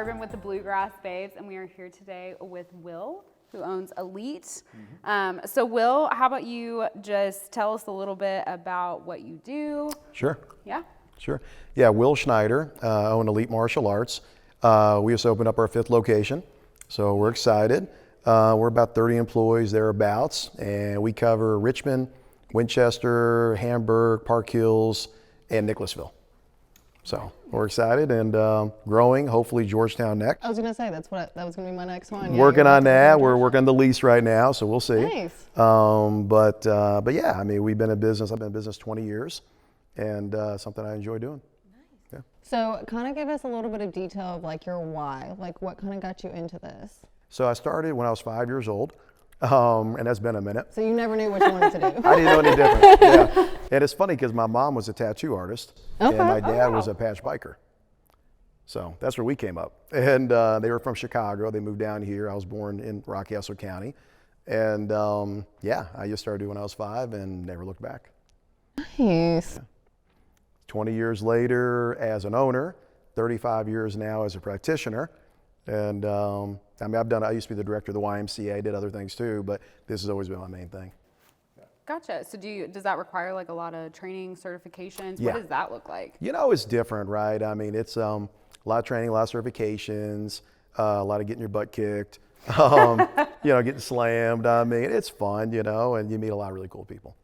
Urban with the Bluegrass Babes, and we are here today with Will, who owns Elite. So Will, how about you just tell us a little bit about what you do? Sure. Yeah. Sure. Yeah, Will Schneider, own Elite Martial Arts. We just opened up our 5th location, so we're excited. We're about 30 employees thereabouts, and we cover Richmond, Winchester, Hamburg, Park Hills, and Nicholasville. So we're excited and growing, hopefully Georgetown next. I was going to say, that was going to be my next one. Working on that. We're working on the lease right now, so we'll see. Nice. But yeah, I mean, we've been in business, I've been in business 20 years, and something I enjoy doing. Nice. Yeah. So kind of give us a little bit of detail of like your why, like what kind of got you into this? So I started when I was 5 years old. And that's been a minute. So you never knew what you wanted to do? I didn't know any different. Yeah. And it's funny because my mom was a tattoo artist, okay. and my dad was a patch biker. So that's where we came up. And they were from Chicago. They moved down here. I was born in Rockcastle County. And yeah, I just started doing when I was 5 and never looked back. Nice. Yeah. 20 years later as an owner, 35 years now as a practitioner. And I mean, I used to be the director of the YMCA, did other things too, but this has always been my main thing. Gotcha. So does that require like a lot of training, certifications? Yeah. What does that look like? You know, it's different, right? I mean, it's a lot of training, a lot of certifications, a lot of getting your butt kicked, you know, getting slammed. I mean, it's fun, you know, and you meet a lot of really cool people.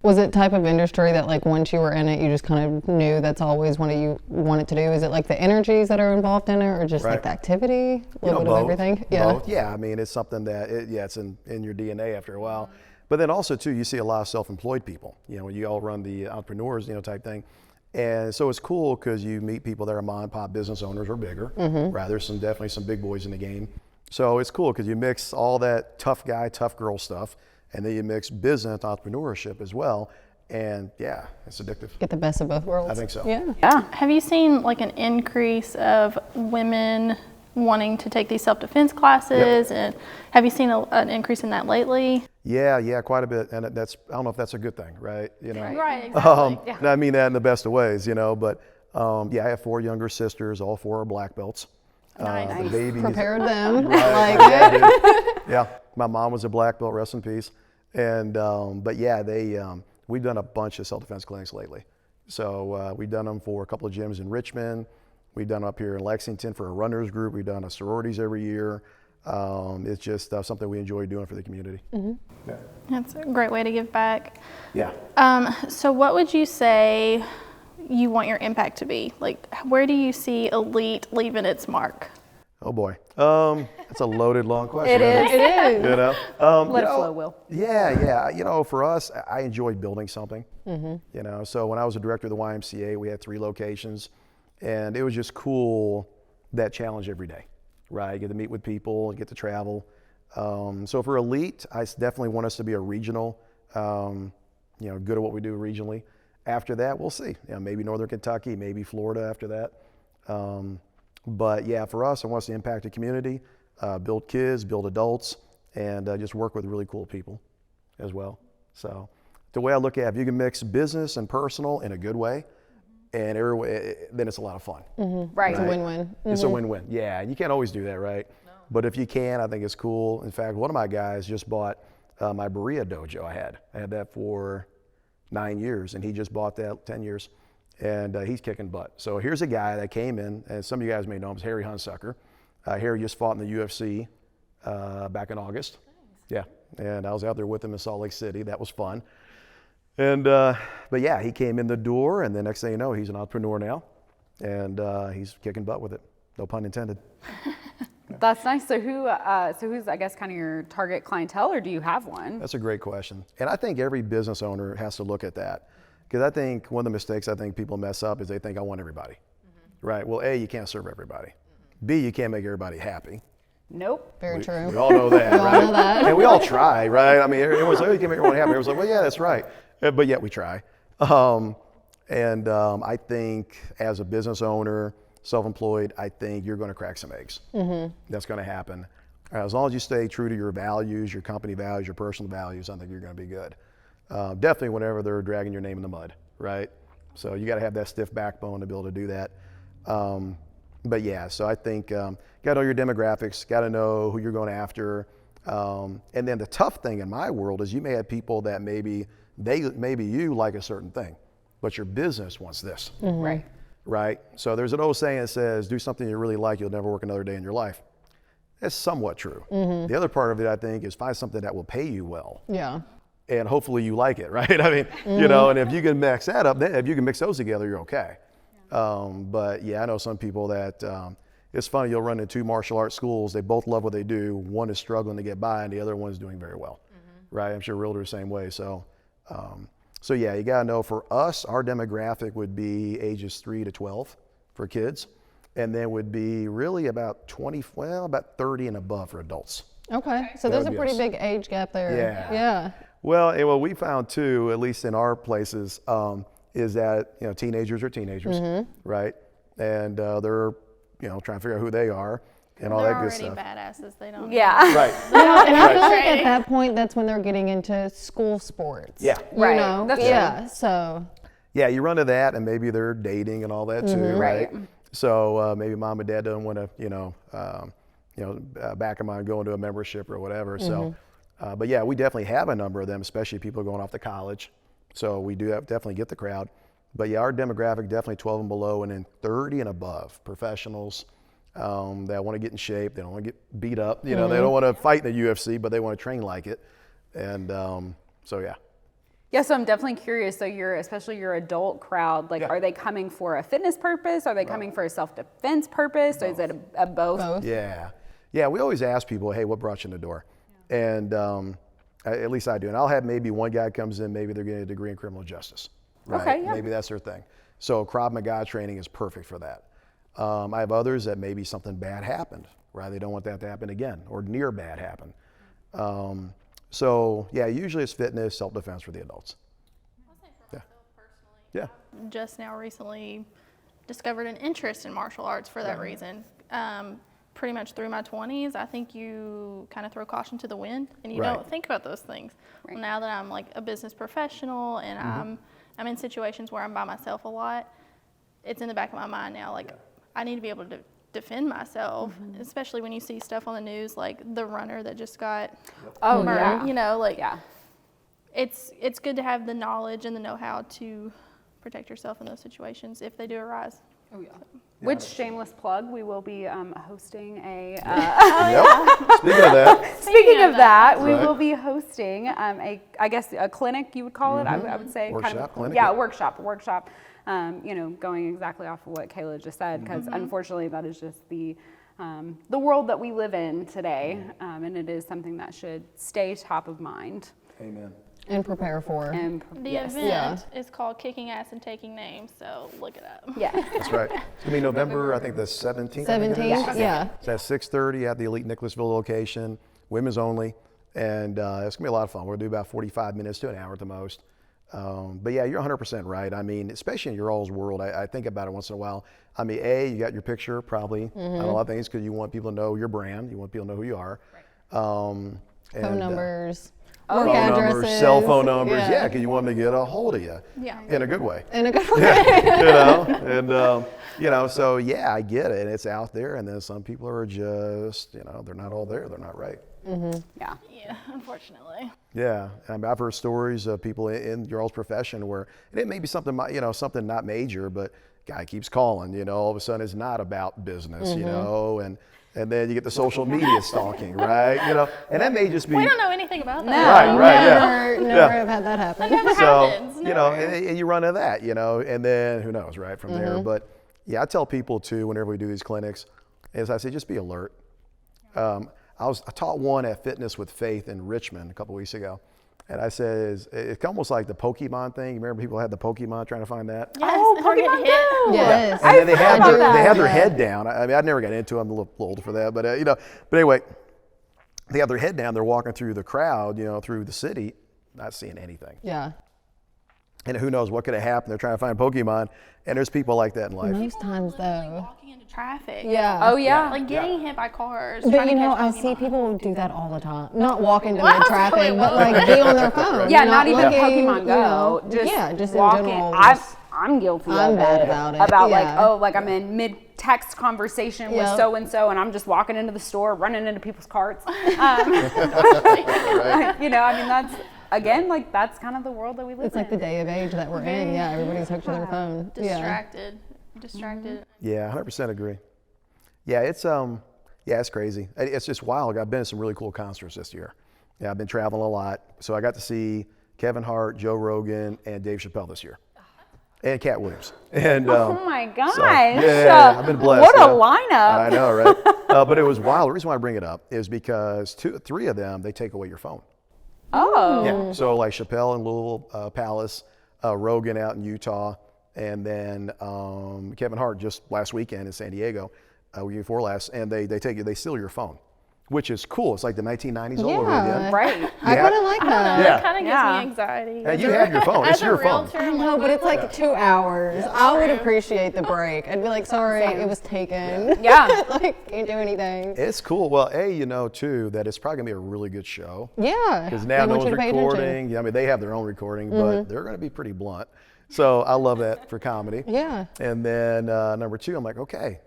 Was it type of industry that like once you were in it, you just kind of knew that's always what you wanted to do? Is it like the energies that are involved in it or just like the activity? A little bit of everything? Yeah. Both. Yeah, I mean, it's something that, it's in your DNA after a while. But then also too, you see a lot of self-employed people, you know, when you all run the entrepreneurs, you know, type thing. And so it's cool because you meet people that are mom and pop business owners or bigger, right? There's definitely some big boys in the game. So it's cool because you mix all that tough guy, tough girl stuff, and then you mix business entrepreneurship as well. And yeah, it's addictive. Get the best of both worlds. I think so. Yeah. Have you seen like an increase of women wanting to take these self-defense classes? Yep. And have you seen an increase in that lately? Yeah, quite a bit. And I don't know if that's a good thing, right? You know? Right, exactly. And I mean that in the best of ways, you know, but yeah, I have 4 younger sisters, all 4 are black belts. Nice. The babies, Prepared them. right, Like yeah, my mom was a black belt, rest in peace. And, but yeah, we've done a bunch of self-defense clinics lately. So we've done them for a couple of gyms in Richmond. We've done them up here in Lexington for a runners group. We've done a sororities every year. It's just something we enjoy doing for the community. Yeah. That's a great way to give back. Yeah. So what would you say you want your impact to be? Like, where do you see Elite leaving its mark? Oh boy, that's a loaded, long question. It is. You know, Let it flow, Will. Yeah. You know, for us, I enjoy building something. You know, so when I was a director of the YMCA, we had 3 locations, and it was just cool, that challenge every day, right? Get to meet with people, get to travel. So for Elite, I definitely want us to be a regional, you know, good at what we do regionally. After that, we'll see. You know, maybe Northern Kentucky, maybe Florida after that. But yeah, for us, I want us to impact the community, build kids, build adults, and just work with really cool people as well. So the way I look at it, if you can mix business and personal in a good way, and every way, then it's a lot of fun. Right. it's a win-win. It's a win-win. Yeah, and you can't always do that, right? No. But if you can, I think it's cool. In fact, one of my guys just bought my Berea dojo I had that for 9 years, and he just bought that 10 years. And he's kicking butt. So here's a guy that came in, and some of you guys may know him, Harry Hunsucker. Harry just fought in the UFC back in August. Nice. Yeah, and I was out there with him in Salt Lake City. That was fun. And but yeah, he came in the door, and the next thing you know, he's an entrepreneur now, and he's kicking butt with it. No pun intended. That's nice. So who's, I guess, kind of your target clientele, or do you have one? That's a great question. And I think every business owner has to look at that. Because I think one of the mistakes I think people mess up is they think I want everybody, right? Well, A, you can't serve everybody. B, you can't make everybody happy. Nope. Very true. We all know that, right? all know that. And we all try, right? I mean, everyone's like, oh, you can make everyone happy. Everyone's like, well, yeah, that's right. But yet we try. I think as a business owner, self-employed, I think you're going to crack some eggs. That's going to happen. As long as you stay true to your values, your company values, your personal values, I think you're going to be good. Definitely whenever they're dragging your name in the mud, right? So you got to have that stiff backbone to be able to do that. But yeah, so I think got to know your demographics, got to know who you're going after. And then the tough thing in my world is you may have people that maybe you like a certain thing, but your business wants this. Right. Right? So there's an old saying that says, do something you really like, you'll never work another day in your life. That's somewhat true. The other part of it, I think, is find something that will pay you well. Yeah. And hopefully you like it, right? I mean, you know, and if you can mix that up, then if you can mix those together, you're okay. But yeah, I know some people that, it's funny, you'll run into two martial arts schools, they both love what they do. One is struggling to get by and the other one is doing very well, right? I'm sure realtors are the same way. So, so yeah, you gotta know for us, our demographic would be ages 3 to 12 for kids. And then would be really about 30 and above for adults. Okay, so there's a pretty big age gap there. Yeah. Yeah. Well, and what we found too, at least in our places, is that, you know, teenagers are teenagers, right? And they're, you know, trying to figure out who they are and all They're that good already stuff. badasses. They don't. Yeah. Right. And I feel like at that point, that's when they're getting into school sports. Yeah. You Right. know? That's yeah. So. Yeah, you run to that, and maybe they're dating and all that too, right? Right. So maybe mom and dad don't want to, back them on going to a membership or whatever. So, but yeah, we definitely have a number of them, especially people going off to college. So we do definitely get the crowd. But yeah, our demographic definitely 12 and below, and then 30 and above professionals that want to get in shape. They don't want to get beat up. You know, they don't want to fight in the UFC, but they want to train like it. And so yeah. Yeah, so I'm definitely curious. So especially your adult crowd, like, are they coming for a fitness purpose? Are they coming for a self-defense purpose? Or is it a both? Yeah. Yeah, we always ask people, hey, what brought you in the door? And at least I do. And I'll have maybe one guy comes in, maybe they're getting a degree in criminal justice. Right? Okay, yeah. Maybe that's their thing. So Krav Maga training is perfect for that. I have others that maybe something bad happened, right? They don't want that to happen again, or near bad happen. So yeah, usually it's fitness, self-defense for the adults. I'll say for myself personally. Yeah. I've just now recently discovered an interest in martial arts for that reason. Pretty much through my 20s, I think you kind of throw caution to the wind and you don't think about those things. Right. Well, now that I'm like a business professional and I'm in situations where I'm by myself a lot, it's in the back of my mind now, like I need to be able to defend myself, especially when you see stuff on the news like the runner that just got murdered, you know, like it's good to have the knowledge and the know-how to protect yourself in those situations if they do arise. Oh, yeah. Which, shameless plug, we will be hosting a. Speaking of that, we will be hosting a clinic, you would call it. I would say Workshop, clinic. Yeah, workshop. Going exactly off of what Kayla just said, because unfortunately that is just the world that we live in today, and it is something that should stay top of mind. Amen. And prepare for. The event is called Kicking Ass and Taking Names, so look it up. Yeah. That's right. It's going to be November, I think the 17th. 17th, yeah. It's at 6:30 at the Elite Nicholasville location, women's only, and it's going to be a lot of fun. We'll do about 45 minutes to an hour at the most. But yeah, you're 100% right. I mean, especially in your all's world, I think about it once in a while. I mean, you got your picture probably on a lot of things because you want people to know your brand. You want people to know who you are. Phone numbers. Phone numbers, cell phone numbers, because you want them to get a hold of you in a good way. In a good way. So yeah, I get it. And it's out there. And then some people are just, they're not all there. They're not right. Yeah. Yeah, unfortunately. Yeah, I mean, I've heard stories of people in your all's profession where it may be something, something not major, but guy keeps calling, all of a sudden it's not about business, and then you get the social media stalking, right? And that may just be. We don't know anything about that. Right, Never have had that happen. That never happens. And you run into that, and then who knows, right, from there. But yeah, I tell people too, whenever we do these clinics, is I say, just be alert. I taught one at Fitness with Faith in Richmond a couple weeks ago. And I said, it's almost like the Pokemon thing. You remember people had the Pokemon trying to find that? Yes, Pokemon Go! Yes. And then they had their head down. I mean, I never got into it. I'm a little older for that. But, but anyway, they have their head down. They're walking through the crowd, through the city, not seeing anything. Yeah. And who knows what could have happened. They're trying to find Pokemon. And there's people like that in life. Most times, though. Walking into traffic. Yeah. Oh, yeah. Like getting hit by cars. But I see people do that all the time. Not walk into the traffic, but like be on their phone. Yeah, not even looking, Pokemon Go. Just Just in walking. general. I'm guilty of I'm it. bad about it. About Yeah. like I'm in mid text conversation with Yep. so-and-so, and I'm just walking into the store, running into people's carts. You know, I mean, that's, again, like, that's kind of the world that we live It's in. like the day of age that we're in. Yeah, everybody's hooked to their phone. Distracted. Yeah, 100% agree. Yeah, it's crazy. It's just wild. I've been to some really cool concerts this year. Yeah, I've been traveling a lot. So I got to see Kevin Hart, Joe Rogan, and Dave Chappelle this year. And Cat Williams. And Oh my gosh. so, yeah, I've been blessed. What a yeah. lineup. I know, right? But it was wild. The reason why I bring it up is because three of them, they take away your phone. Oh. Yeah. So like Chappelle in Louisville Palace, Rogan out in Utah, and then Kevin Hart just last weekend in San Diego, week before last, and they steal your phone, which is cool. It's like the 1990s all over again. Right. I kind of like that. Yeah. It kind of gives Yeah. me anxiety. And you have your phone. It's As a your phone. realtor, I know, but it's like 2 hours. I would appreciate the break. I'd be like, sorry, it was taken. Yeah. Like, can't do anything. It's cool. Well, you know, too, that it's probably going to be a really good show. Yeah. Because now They no want you one's to pay attention. recording. Yeah, I mean, they have their own recording, but they're going to be pretty blunt. So I love that for comedy. Yeah. And then number two, I'm like, okay.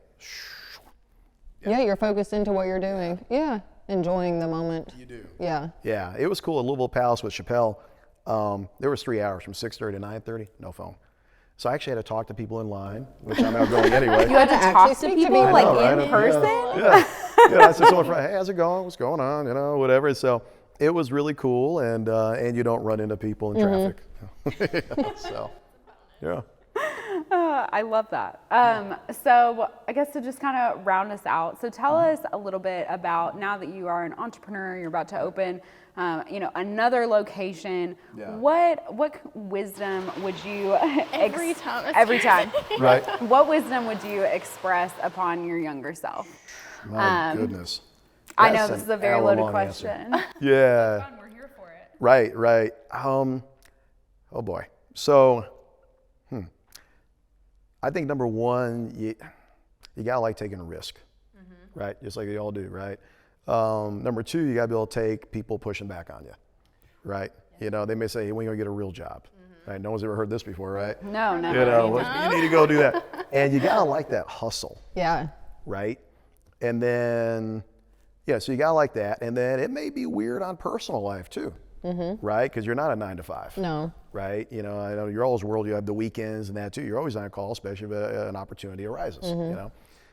Yeah, you're focused into what you're doing. Yeah. Enjoying the moment. You do. Yeah. Yeah, it was cool at Louisville Palace with Chappelle. There was 3 hours from 6:30 to 9:30, no phone. So I actually had to talk to people in line, which I'm out going anyway. You had to Actually talk to speak to people people. like I know, in right? person? Yeah. I said someone from, hey, how's it going? What's going on? You know, whatever. So it was really cool, and you don't run into people in traffic. So, yeah. I love that. So I guess to just kind of round us out, so tell us a little bit about, now that you are an entrepreneur, you're about to open, you know, another location. Yeah. What wisdom would you Every time. every time? Right. What wisdom would you express upon your younger self? My goodness. I know That's this is an a very loaded hour-long answer. question. Yeah. We're here for it. Right, right. Oh boy. So, I think number one, you gotta like taking a risk, right? Just like they all do, right? Number two, you gotta be able to take people pushing back on you, right? You know, they may say, hey, when are you gonna get a real job? Right? No one's ever heard this before, right? No, never. You know, you need to go do that. And you gotta like that hustle, Yeah. right? And then, yeah, so you gotta like that. And then it may be weird on personal life too, right? Because you're not a 9 to 5. No. Right? You know, I know you're always world, you have the weekends and that too. You're always on call, especially if an opportunity arises, you know?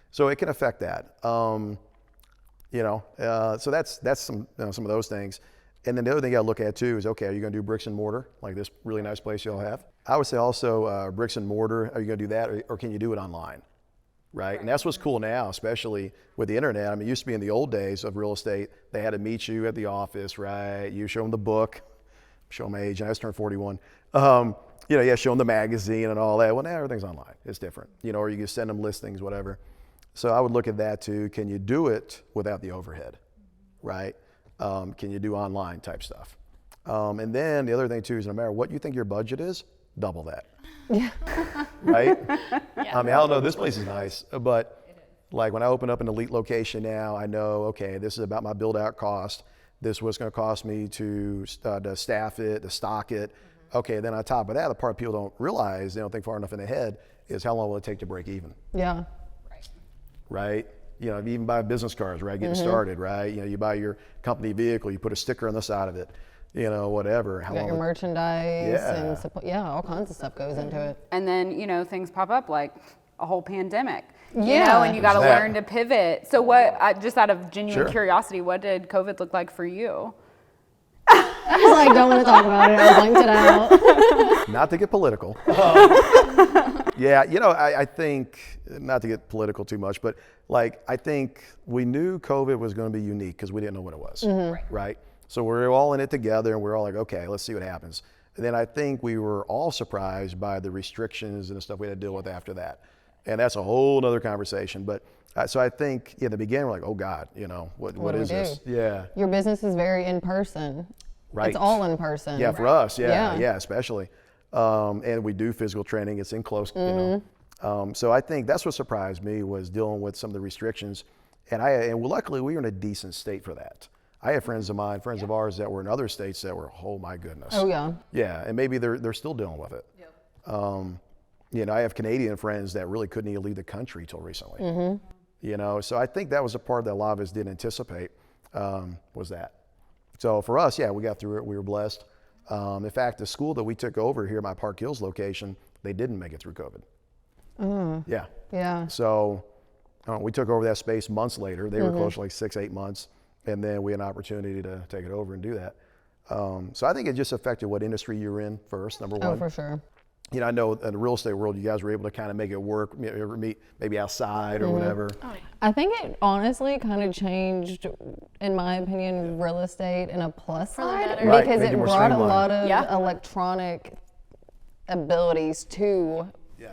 So it can affect that. You know, so that's some, you know, some of those things. And then the other thing you gotta look at too is, okay, are you gonna do bricks and mortar, like this really nice place you all have? I would say also bricks and mortar, are you gonna do that, or can you do it online? Right? And that's what's cool now, especially with the internet. I mean, it used to be in the old days of real estate, they had to meet you at the office, right? You show them the book, show them age, I just turned 41. You know, yeah, show them the magazine and all that. Well, now everything's online. It's different. You know, or you can send them listings, whatever. So I would look at that too. Can you do it without the overhead, right? Can you do online type stuff? And then the other thing too is no matter what you think your budget is, double that. Yeah. Right? Yeah. I mean, I don't know, this place is nice, but like when I open up an elite location now, I know, okay, this is about my build out cost. This is what's going to cost me to staff it, to stock it. Okay, then on top of that, the part people don't realize, they don't think far enough in ahead, is how long will it take to break even, Yeah. right? You know, even buy business cards, right, getting started, right? You know, you buy your company vehicle, you put a sticker on the side of it, you know, whatever. How You got your long? merchandise Yeah. and all kinds of stuff goes into it. And then, you know, things pop up like a whole pandemic. You Yeah. know, and you got to That. learn to pivot. So what, just out of genuine Sure. curiosity, what did COVID look like for you? I was like, don't want to talk about it. I blanked it out. Not to get political. Yeah, you know, I think, not to get political too much, but like, I think we knew COVID was going to be unique because we didn't know what it was, right? So we're all in it together and we're all like, okay, let's see what happens. And then I think we were all surprised by the restrictions and the stuff we had to deal with after that. And that's a whole nother conversation. But so I think in the beginning, we're like, oh God, you know, what do we is this? do? Yeah. Your business is very in person. Right. It's all in person. Yeah, for us, Yeah. yeah, especially. And we do physical training. It's in close, you know. So I think that's what surprised me was dealing with some of the restrictions. And luckily we were in a decent state for that. I have friends of mine, friends of ours that were in other states that were, oh my goodness. Oh yeah. Yeah, and maybe they're still dealing with it. You know, I have Canadian friends that really couldn't even leave the country till recently. You know, so I think that was a part that a lot of us didn't anticipate, was that. So for us, yeah, we got through it. We were blessed. In fact, the school that we took over here, my Park Hills location, they didn't make it through COVID. Yeah. Yeah. So we took over that space months later. They were closed for like 6-8 months, and then we had an opportunity to take it over and do that. So I think it just affected what industry you're in first, number one. Oh, for sure. You know, I know in the real estate world, you guys were able to kind of make it work, meet maybe outside or whatever. I think it honestly kind of changed, in my opinion, real estate in a plus For the side better. Right, because make it it more brought a streamlined. lot of Yeah. electronic abilities to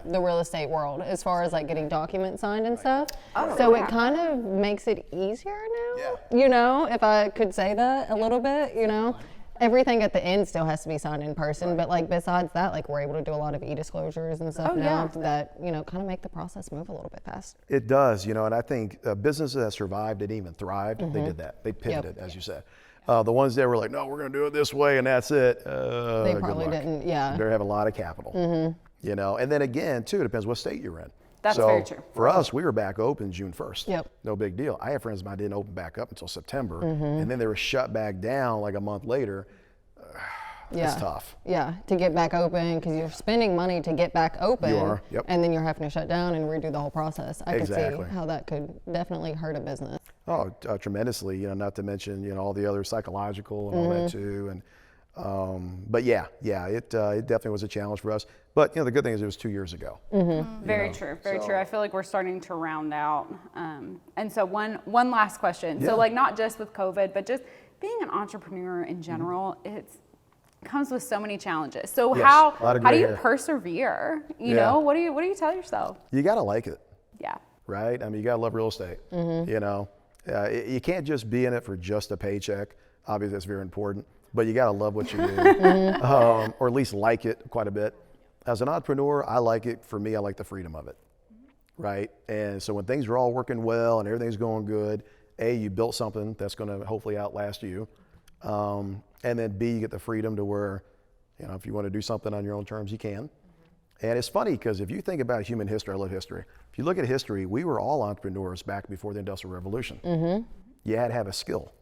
the real estate world as far as like getting documents signed and stuff. So it kind of makes it easier now, you know, if I could say that a little bit, you know. Everything at the end still has to be signed in person, but like besides that, like we're able to do a lot of e-disclosures and stuff now that, you know, kind of make the process move a little bit faster. It does, you know, and I think businesses that survived and even thrived, they did that. They pivoted, as you said. The ones that were like, no, we're going to do it this way and that's it. They good probably luck. didn't, yeah. They have a lot of capital, you know, and then again, too, it depends what state you're in. That's So very true. For us, we were back open June 1st. Yep. No big deal. I have friends of mine didn't open back up until September, and then they were shut back down like a month later. It's tough. Yeah, to get back open because you're spending money to get back open. You are, yep. And then you're having to shut down and redo the whole process. I Exactly. could see how that could definitely hurt a business. Oh, tremendously. You know, not to mention, you know, all the other psychological and all that too. And but it definitely was a challenge for us. But you know, the good thing is it was 2 years ago. Very true. Very true. I feel like we're starting to round out. And so one last question. Yeah. So like not just with COVID, but just being an entrepreneur in general, it comes with so many challenges. So Yes, how a lot of do gray you hair. persevere? You Yeah. know, what do you tell yourself? You got to like it, Yeah. right? I mean, you got to love real estate. You know, you can't just be in it for just a paycheck. Obviously, that's very important. But you got to love what you do, or at least like it quite a bit. As an entrepreneur, I like it. For me, I like the freedom of it, right? And so when things are all working well and everything's going good, A, you built something that's going to hopefully outlast you. And then B, you get the freedom to where, you know, if you want to do something on your own terms, you can. And it's funny because if you think about human history, I love history. If you look at history, we were all entrepreneurs back before the Industrial Revolution. You had to have a skill.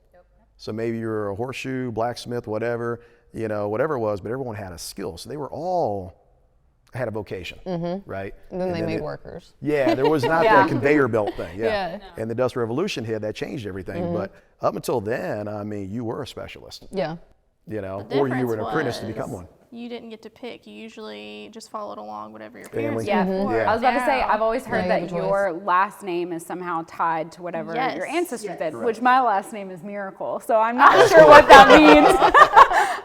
So maybe you were a horseshoe, blacksmith, whatever, you know, whatever it was, but everyone had a skill. So they were all had a vocation, right? And then they made workers. Yeah, there was not that conveyor belt thing. Yeah. And the Industrial Revolution hit, that changed everything. But up until then, I mean, you were a specialist, Yeah. you know, The or you were an difference apprentice to was become one. You didn't get to pick. You usually just followed along whatever your Family. parents Yeah. did before. Yeah. I was about to say, Now- I've always heard Now you have that a choice. your last name is somehow tied to whatever Yes. your ancestors did, which my last name is Miracle. So I'm not sure what that means.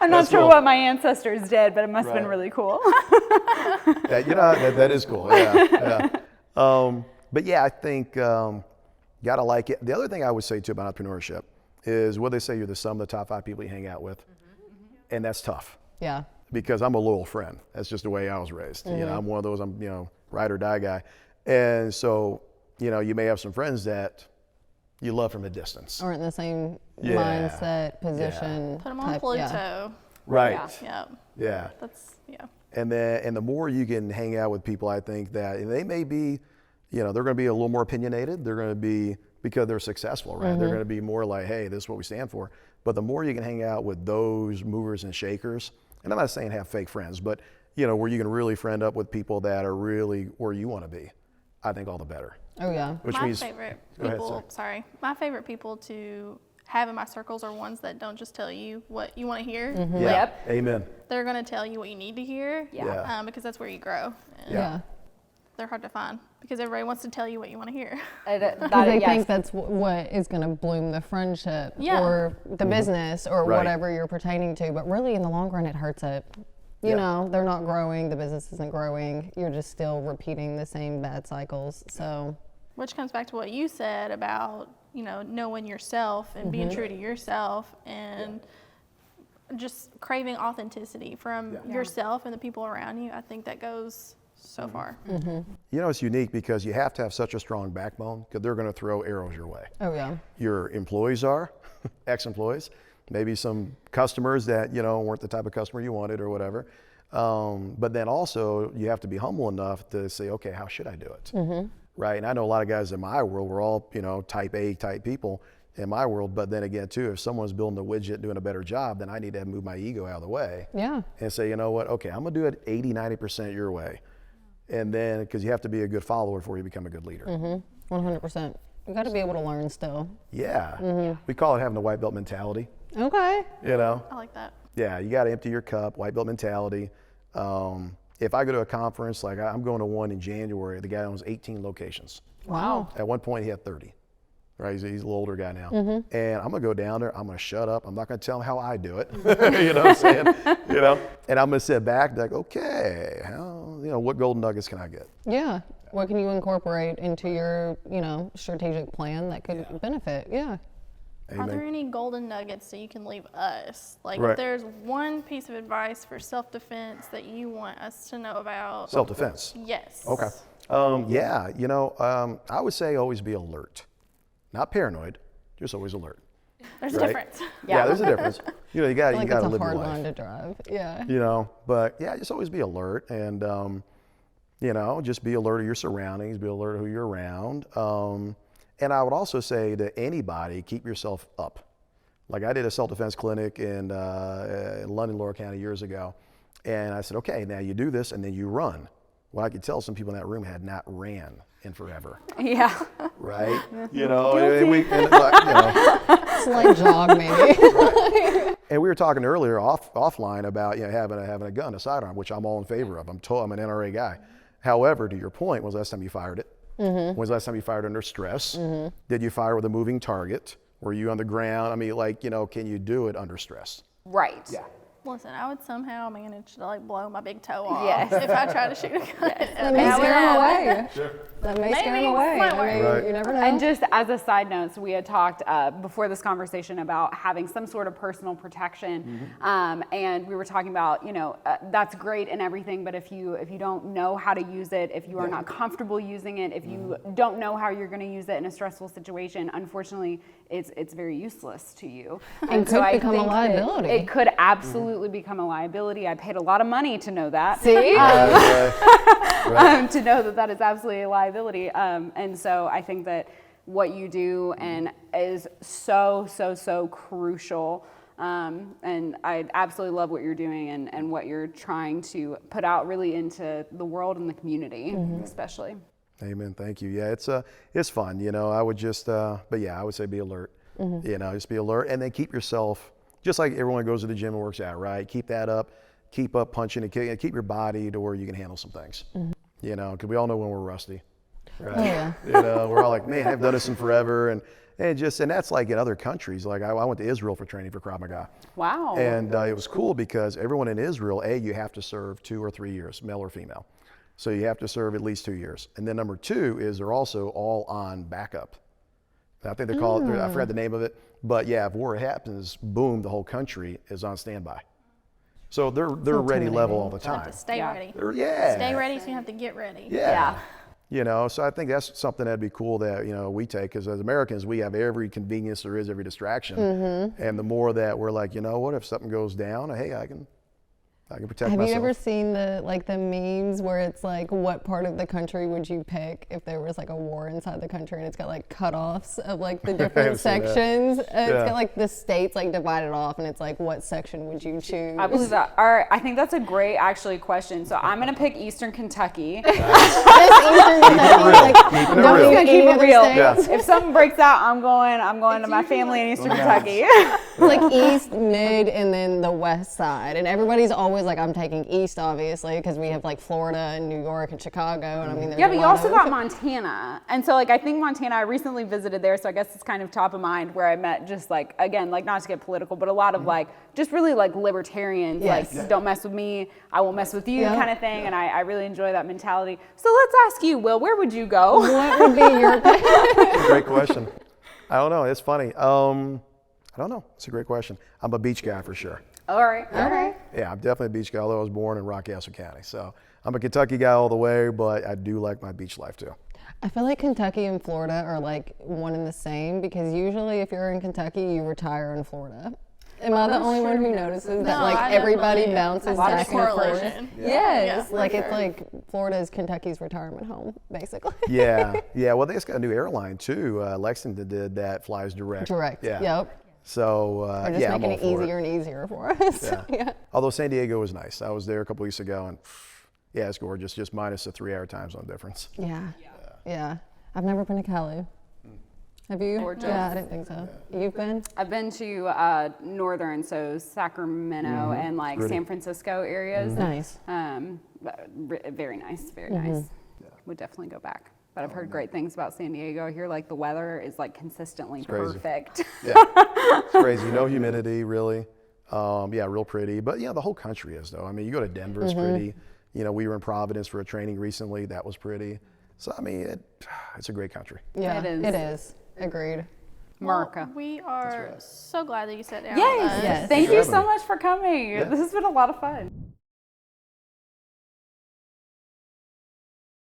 I'm not That's sure cool. what my ancestors did, but it must have been Right. really cool. You know, that is cool. Yeah. But yeah, I think gotta like it. The other thing I would say too about entrepreneurship is what they say, you're the sum of the top 5 people you hang out with, and that's tough. Yeah. Because I'm a loyal friend. That's just the way I was raised. You know, I'm one of those, I'm, you know, ride or die guy. And so, you know, you may have some friends that you love from a distance. Or in the same Yeah. mindset, position. Put them on type- Pluto. yeah. Right. Yep. Yeah. That's, yeah. And the more you can hang out with people, I think that, and they may be, you know, they're going to be a little more opinionated. They're going to be, because they're successful, right? They're going to be more like, hey, this is what we stand for. But the more you can hang out with those movers and shakers, and I'm not saying have fake friends, but, you know, where you can really friend up with people that are really where you want to be, I think all the better. Oh, yeah. Which My means, favorite Go ahead, people, my favorite people to have in my circles are ones that don't just tell you what you want to hear. yeah, Yep. amen. They're going to tell you what you need to hear. Yeah. Because that's where you grow. And Yeah. they're hard to find because everybody wants to tell you what you want to hear. Because they think that's what is going to bloom the friendship Yeah. or the business or Right. whatever you're pertaining to. But really, in the long run, it hurts it. You Yeah. know, they're not growing. The business isn't growing. You're just still repeating the same bad cycles. So, Which comes back to what you said about, you know, knowing yourself and being true to yourself and just craving authenticity from yourself and the people around you. I think that goes so far. You know, it's unique because you have to have such a strong backbone because they're going to throw arrows your way. oh, yeah. Your employees are, ex-employees, maybe some customers that, you know, weren't the type of customer you wanted or whatever. But then also you have to be humble enough to say, okay, how should I do it? Right? And I know a lot of guys in my world, we're all, type A type people in my world. But then again, too, if someone's building a widget, doing a better job, then I need to move my ego out of the way. Yeah. And say, you know what? Okay, I'm going to do it 80, 90% your way. And then, because you have to be a good follower before you become a good leader. 100%. You got to be able to learn still. Yeah. We call it having the white belt mentality. Okay. I like that. Yeah, you got to empty your cup, white belt mentality. If I go to a conference, like I'm going to one in January, the guy owns 18 locations. Wow. At one point, he had 30. Right, he's a little older guy now. And I'm going to go down there. I'm going to shut up. I'm not going to tell him how I do it. You know what I'm saying? And I'm going to sit back and be like, okay, what golden nuggets can I get? Yeah. What can you incorporate into your, strategic plan that could benefit? Yeah. Are there any golden nuggets that you can leave us? Like, Right. if there's one piece of advice for self-defense that you want us to know about. Self-defense. Yes. Okay. I would say always be alert. Not paranoid, just always alert. There's a difference. Yeah, there's a difference. You got to Like live it's a your hard life. line to drive. Yeah. But yeah, just always be alert and just be alert of your surroundings, be alert of who you're around. And I would also say to anybody, keep yourself up. Like I did a self-defense clinic in London, Laura County years ago. And I said, okay, now you do this and then you run. Well, I could tell some people in that room had not ran in forever. Yeah. Right? Guilty. Slight jog, maybe. Right. And we were talking earlier offline about having a gun, a sidearm, which I'm all in favor of. I'm an NRA guy. However, to your point, when's the last time you fired it? When's the last time you fired under stress? Did you fire with a moving target? Were you on the ground? I mean, can you do it under stress? Right. Yeah. Listen, I would somehow manage to blow my big toe off Yes. if I try to shoot a gun. That may scare him away. That may scare him Maybe. away. Might I work. mean, Right. you never know. And just as a side note, so we had talked before this conversation about having some sort of personal protection, and we were talking about, that's great and everything, but if you don't know how to use it, if you are not comfortable using it, if you don't know how you're going to use it in a stressful situation, unfortunately, it's very useless to you. And could become a liability. It could absolutely become a liability. I paid a lot of money to know that. See? To know that is absolutely a liability. And so I think that what you do is so crucial. And I absolutely love what you're doing and what you're trying to put out really into the world and the community, especially. Amen. Thank you. Yeah, it's fun. I would just, but yeah, I would say be alert. Just be alert, and then keep yourself, just like everyone goes to the gym and works out, right? Keep that up. Keep up punching and keep your body to where you can handle some things. Because we all know when we're rusty, right? Oh, yeah. We're all like, man, I've done this in forever, and that's like in other countries. Like I went to Israel for training for Krav Maga. Wow. And it was cool because everyone in Israel, you have to serve 2 or 3 years, male or female. So you have to serve at least 2 years. And then number 2 is they're also all on backup. I think they call it, I forgot the name of it, but yeah, if war happens, boom, the whole country is on standby. So they're ready level all the You have time. to stay ready. Yeah. Stay ready, so you have to get ready. Yeah. So I think that's something that'd be cool that, we take, because as Americans, we have every convenience there is, every distraction. And the more that we're like, what if something goes down? Hey, I can protect myself. Have you ever seen the memes where it's like, what part of the country would you pick if there was a war inside the country, and it's got cutoffs of the different sections. It's got the states divided off, and it's what section would you choose? I believe that. All right, I think that's a great question. So I'm gonna pick Eastern Kentucky. Just Eastern Kentucky, Keeping it I'm real. just gonna keep any it other real. states? If something breaks out, I'm going to my family in Eastern Kentucky. It's east, mid, and then the west side, and everybody's always I'm taking east, obviously, because we have Florida and New York and Chicago, and I mean, there's Yeah, a but you lot also of- got Montana. And so I think Montana, I recently visited there, so I guess it's kind of top of mind, where I met just again, not to get political, but a lot of just really libertarians, Yes. don't mess with me, I won't mess with you Yeah. kind of thing. And I really enjoy that mentality. So let's ask you, Will, where would you go? What would be your pick? Great question. I don't know. It's funny. I don't know. It's a great question. I'm a beach guy for sure. All right. Okay. Yeah, I'm definitely a beach guy, although I was born in Rockcastle County. So I'm a Kentucky guy all the way, but I do like my beach life too. I feel like Kentucky and Florida are one and the same, because usually if you're in Kentucky, you retire in Florida. Am I the only one who notices that No, like I everybody definitely- bounces lot of back and forth? correlation. Yes, Yeah, like for it's sure. like Florida's Kentucky's retirement home, basically. Yeah, yeah. Well, they just got a new airline too. Lexington did that, flies direct. Direct. Yeah. Yep. So They're just yeah, I'm making all it for easier and easier for us. Yeah. Yeah. Although San Diego was nice. I was there a couple weeks ago, and yeah, it's gorgeous. Just minus the 3-hour time zone difference. Yeah. Yeah. I've never been to Cali. Have you? Gorgeous. Yeah, I didn't think so. You've been? I've been to northern, so Sacramento and like Pretty. San Francisco areas. Nice. Very nice, very nice. Would definitely go back. But I've heard great things about San Diego. I hear like the weather is like consistently crazy. perfect. Yeah, it's crazy. No humidity, really. Yeah, real pretty. But yeah, the whole country is though. I mean, you go to Denver, it's pretty. You know, we were in Providence for a training recently. That was pretty. So I mean, it's a great country. Yeah, It is. It is. Agreed. America. Well, we are so glad that you sat down. Yes. with us. Yes. Thank for you having so me. much for coming. Yeah. This has been a lot of fun.